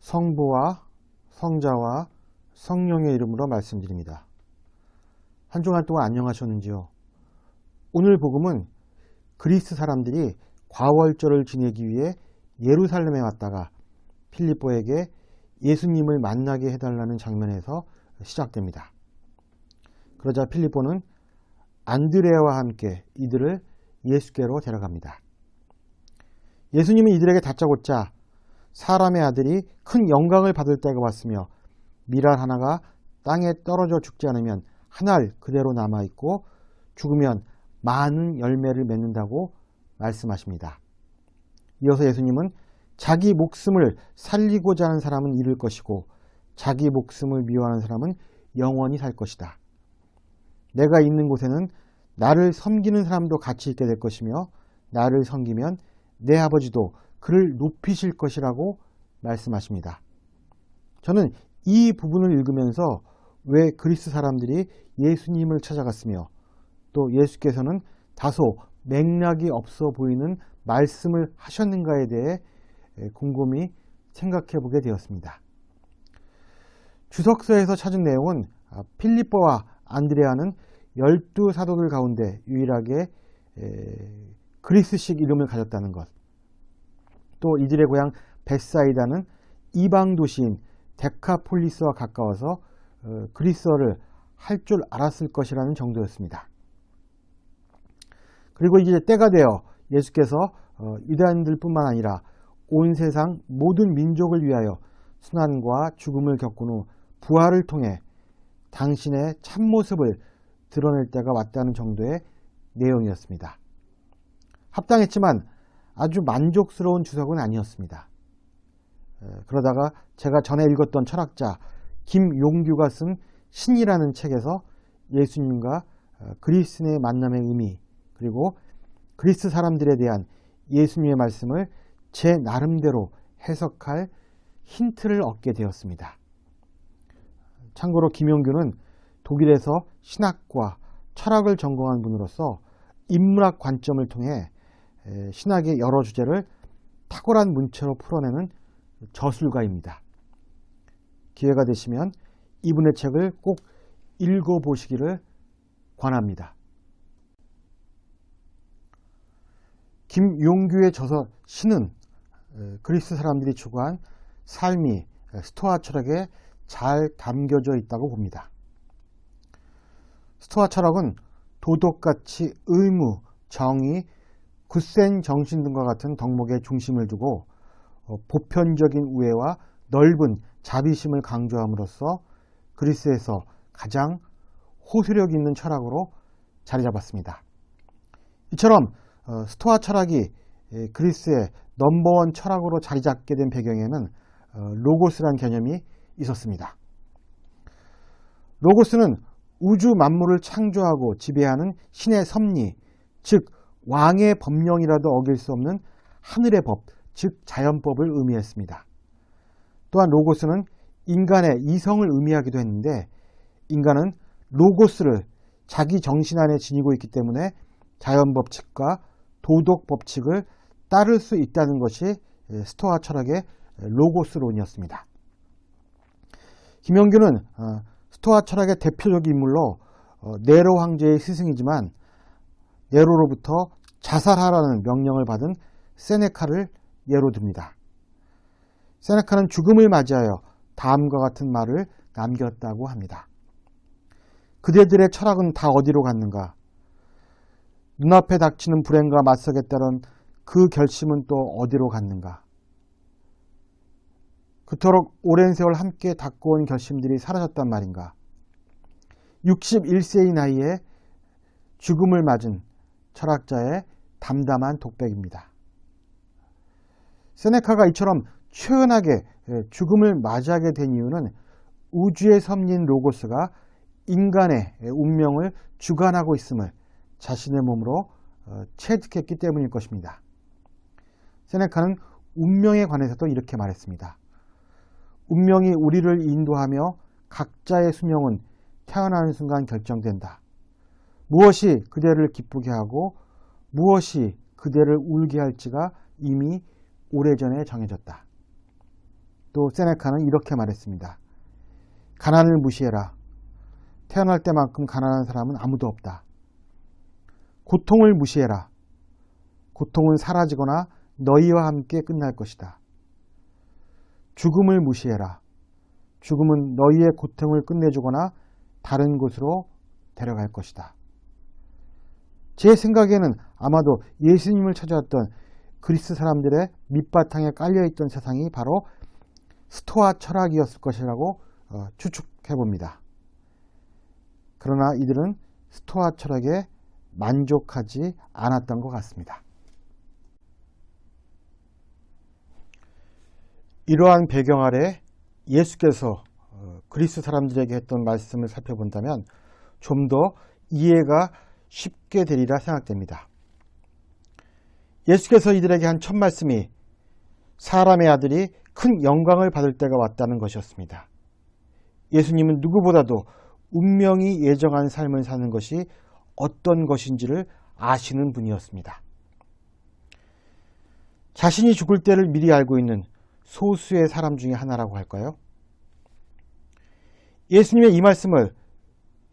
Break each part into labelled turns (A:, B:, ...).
A: 성부와 성자와 성령의 이름으로 말씀드립니다. 한 주간 동안 안녕하셨는지요? 오늘 복음은 그리스 사람들이 과월절을 지내기 위해 예루살렘에 왔다가 필립보에게 예수님을 만나게 해달라는 장면에서 시작됩니다. 그러자 필립보는 안드레아와 함께 이들을 예수께로 데려갑니다. 예수님은 이들에게 다짜고짜 사람의 아들이 큰 영광을 받을 때가 왔으며 밀알 하나가 땅에 떨어져 죽지 않으면 한 알 그대로 남아있고 죽으면 많은 열매를 맺는다고 말씀하십니다. 이어서 예수님은 자기 목숨을 살리고자 하는 사람은 잃을 것이고 자기 목숨을 미워하는 사람은 영원히 살 것이다. 내가 있는 곳에는 나를 섬기는 사람도 같이 있게 될 것이며 나를 섬기면 내 아버지도 그를 높이실 것이라고 말씀하십니다. 저는 이 부분을 읽으면서 왜 그리스 사람들이 예수님을 찾아갔으며 또 예수께서는 다소 맥락이 없어 보이는 말씀을 하셨는가에 대해 곰곰이 생각해 보게 되었습니다. 주석서에서 찾은 내용은 필립보와 안드레아는 12사도들 가운데 유일하게 그리스식 이름을 가졌다는 것, 또 이들의 고향 벳사이다는 이방 도시인 데카폴리스와 가까워서 그리스어를 할 줄 알았을 것이라는 정도였습니다. 그리고 이제 때가 되어 예수께서 유대인들뿐만 아니라 온 세상 모든 민족을 위하여 순환과 죽음을 겪은 후 부활을 통해 당신의 참모습을 드러낼 때가 왔다는 정도의 내용이었습니다. 합당했지만 아주 만족스러운 주석은 아니었습니다. 그러다가 제가 전에 읽었던 철학자 김용규가 쓴 신이라는 책에서 예수님과 그리스인의 만남의 의미 그리고 그리스 사람들에 대한 예수님의 말씀을 제 나름대로 해석할 힌트를 얻게 되었습니다. 참고로 김용규는 독일에서 신학과 철학을 전공한 분으로서 인문학 관점을 통해 신학의 여러 주제를 탁월한 문체로 풀어내는 저술가입니다. 기회가 되시면 이분의 책을 꼭 읽어보시기를 권합니다. 김용규의 저서 신은 그리스 사람들이 추구한 삶이 스토아 철학에 잘 담겨져 있다고 봅니다. 스토아 철학은 도덕가치, 의무, 정의, 굳센 정신 등과 같은 덕목에 중심을 두고 보편적인 우애와 넓은 자비심을 강조함으로써 그리스에서 가장 호소력 있는 철학으로 자리 잡았습니다. 이처럼 스토아 철학이 그리스의 넘버원 철학으로 자리 잡게 된 배경에는 로고스란 개념이 있었습니다. 로고스는 우주 만물을 창조하고 지배하는 신의 섭리, 즉 왕의 법령이라도 어길 수 없는 하늘의 법, 즉 자연법을 의미했습니다. 또한 로고스는 인간의 이성을 의미하기도 했는데 인간은 로고스를 자기 정신 안에 지니고 있기 때문에 자연법칙과 도덕법칙을 따를 수 있다는 것이 스토아 철학의 로고스론이었습니다. 김용규는 스토아 철학의 대표적인 인물로 네로 황제의 스승이지만 네로로부터 자살하라는 명령을 받은 세네카를 예로 듭니다. 세네카는 죽음을 맞이하여 다음과 같은 말을 남겼다고 합니다. 그대들의 철학은 다 어디로 갔는가? 눈앞에 닥치는 불행과 맞서겠다는 그 결심은 또 어디로 갔는가? 그토록 오랜 세월 함께 닦아온 결심들이 사라졌단 말인가? 61세의 나이에 죽음을 맞은 철학자의 담담한 독백입니다. 세네카가 이처럼 초연하게 죽음을 맞이하게 된 이유는 우주의 섭리인 로고스가 인간의 운명을 주관하고 있음을 자신의 몸으로 체득했기 때문일 것입니다. 세네카는 운명에 관해서도 이렇게 말했습니다. 운명이 우리를 인도하며 각자의 수명은 태어나는 순간 결정된다. 무엇이 그대를 기쁘게 하고 무엇이 그대를 울게 할지가 이미 오래전에 정해졌다. 또 세네카는 이렇게 말했습니다. 가난을 무시해라. 태어날 때만큼 가난한 사람은 아무도 없다. 고통을 무시해라. 고통은 사라지거나 너희와 함께 끝날 것이다. 죽음을 무시해라. 죽음은 너희의 고통을 끝내주거나 다른 곳으로 데려갈 것이다. 제 생각에는 아마도 예수님을 찾아왔던 그리스 사람들의 밑바탕에 깔려있던 세상이 바로 스토아 철학이었을 것이라고 추측해 봅니다. 그러나 이들은 스토아 철학에 만족하지 않았던 것 같습니다. 이러한 배경 아래 예수께서 그리스 사람들에게 했던 말씀을 살펴본다면 좀 더 이해가 쉽게 되리라 생각됩니다. 예수께서 이들에게 한 첫 말씀이 사람의 아들이 큰 영광을 받을 때가 왔다는 것이었습니다. 예수님은 누구보다도 운명이 예정한 삶을 사는 것이 어떤 것인지를 아시는 분이었습니다. 자신이 죽을 때를 미리 알고 있는 소수의 사람 중에 하나라고 할까요? 예수님의 이 말씀을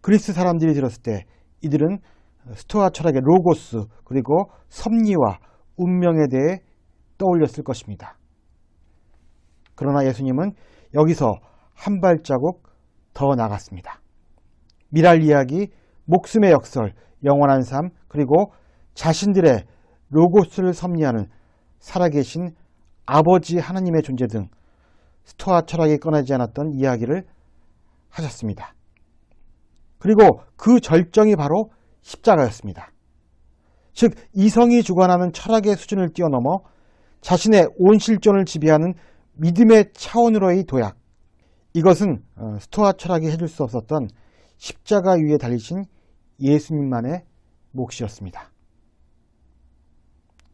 A: 그리스 사람들이 들었을 때 이들은 스토아 철학의 로고스 그리고 섭리와 운명에 대해 떠올렸을 것입니다. 그러나 예수님은 여기서 한 발자국 더 나갔습니다. 미랄 이야기, 목숨의 역설, 영원한 삶, 그리고 자신들의 로고스를 섭리하는 살아계신 아버지 하나님의 존재 등 스토아 철학이 꺼내지 않았던 이야기를 하셨습니다. 그리고 그 절정이 바로 십자가였습니다. 즉 이성이 주관하는 철학의 수준을 뛰어넘어 자신의 온 실존을 지배하는 믿음의 차원으로의 도약. 이것은 스토아 철학이 해줄 수 없었던 십자가 위에 달리신 예수님만의 몫이었습니다.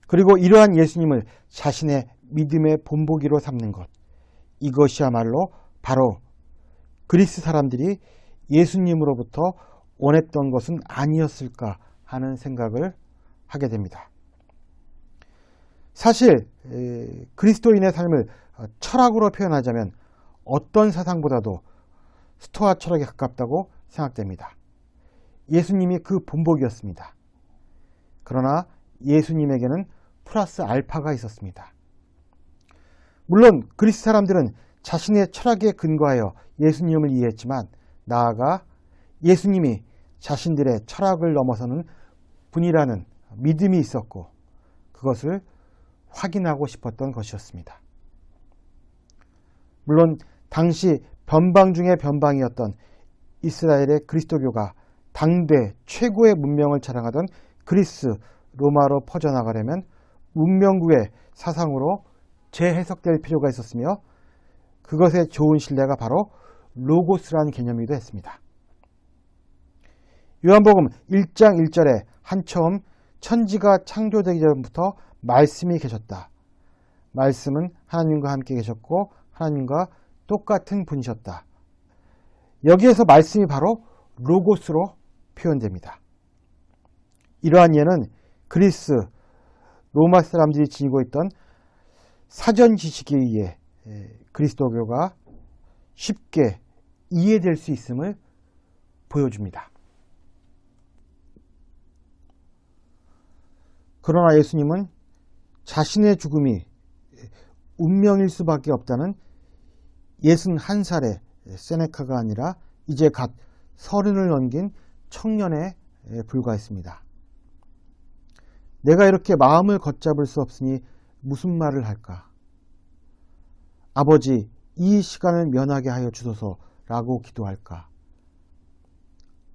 A: 그리고 이러한 예수님을 자신의 믿음의 본보기로 삼는 것, 이것이야말로 바로 그리스 사람들이 예수님으로부터 원했던 것은 아니었을까 하는 생각을 하게 됩니다. 사실 그리스도인의 삶을 철학으로 표현하자면 어떤 사상보다도 스토아 철학에 가깝다고 생각됩니다. 예수님이 그 본보기였습니다. 그러나 예수님에게는 플러스 알파가 있었습니다. 물론 그리스 사람들은 자신의 철학에 근거하여 예수님을 이해했지만 나아가 예수님이 자신들의 철학을 넘어서는 분이라는 믿음이 있었고 그것을 확인하고 싶었던 것이었습니다. 물론 당시 변방 중의 변방이었던 이스라엘의 그리스도교가 당대 최고의 문명을 자랑하던 그리스, 로마로 퍼져나가려면 문명구의 사상으로 재해석될 필요가 있었으며 그것의 좋은 신뢰가 바로 로고스라는 개념이기도 했습니다. 요한복음 1장 1절에 한처음 천지가 창조되기 전부터 말씀이 계셨다. 말씀은 하나님과 함께 계셨고 하나님과 똑같은 분이셨다. 여기에서 말씀이 바로 로고스로 표현됩니다. 이러한 예는 그리스, 로마 사람들이 지니고 있던 사전 지식에 의해 그리스도교가 쉽게 이해될 수 있음을 보여줍니다. 그러나 예수님은 자신의 죽음이 운명일 수밖에 없다는 61살의 세네카가 아니라 이제 갓 30을 넘긴 청년에 불과했습니다. 내가 이렇게 마음을 걷잡을 수 없으니 무슨 말을 할까? 아버지, 이 시간을 면하게 하여 주소서라고 기도할까?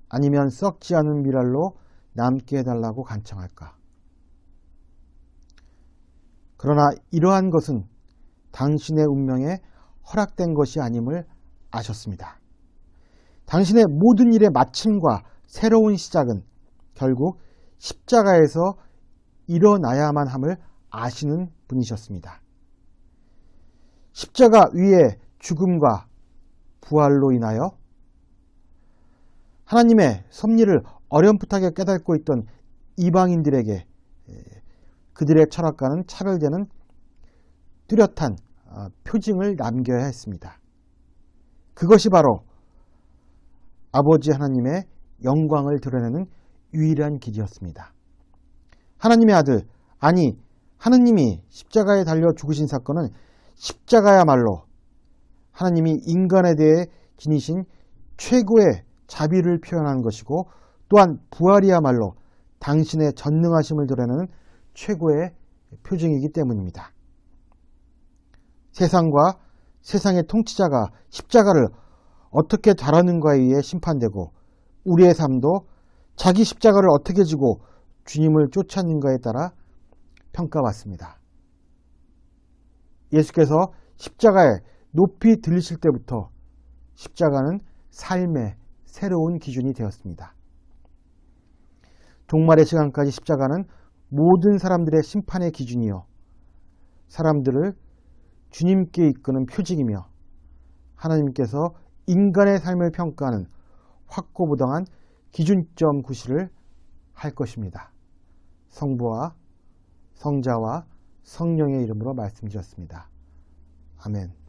A: 아니면 썩지 않은 미랄로 남게 해달라고 간청할까? 그러나 이러한 것은 당신의 운명에 허락된 것이 아님을 아셨습니다. 당신의 모든 일의 마침과 새로운 시작은 결국 십자가에서 일어나야만 함을 아시는 분이셨습니다. 십자가 위의 죽음과 부활로 인하여 하나님의 섭리를 어렴풋하게 깨닫고 있던 이방인들에게 그들의 철학과는 차별되는 뚜렷한 표징을 남겨야 했습니다. 그것이 바로 아버지 하나님의 영광을 드러내는 유일한 길이었습니다. 하나님의 아들, 아니 하느님이 십자가에 달려 죽으신 사건은 십자가야말로 하나님이 인간에 대해 지니신 최고의 자비를 표현하는 것이고, 또한 부활이야말로 당신의 전능하심을 드러내는 최고의 표징이기 때문입니다. 세상과 세상의 통치자가 십자가를 어떻게 다루는가에 의해 심판되고, 우리의 삶도 자기 십자가를 어떻게 지고 주님을 쫓았는가에 따라 평가받습니다. 예수께서 십자가에 높이 들리실 때부터 십자가는 삶의 새로운 기준이 되었습니다. 종말의 시간까지 십자가는 모든 사람들의 심판의 기준이요, 사람들을 주님께 이끄는 표징이며, 하나님께서 인간의 삶을 평가하는 확고부당한 기준점 구실을 할 것입니다. 성부와 성자와 성령의 이름으로 말씀드렸습니다. 아멘.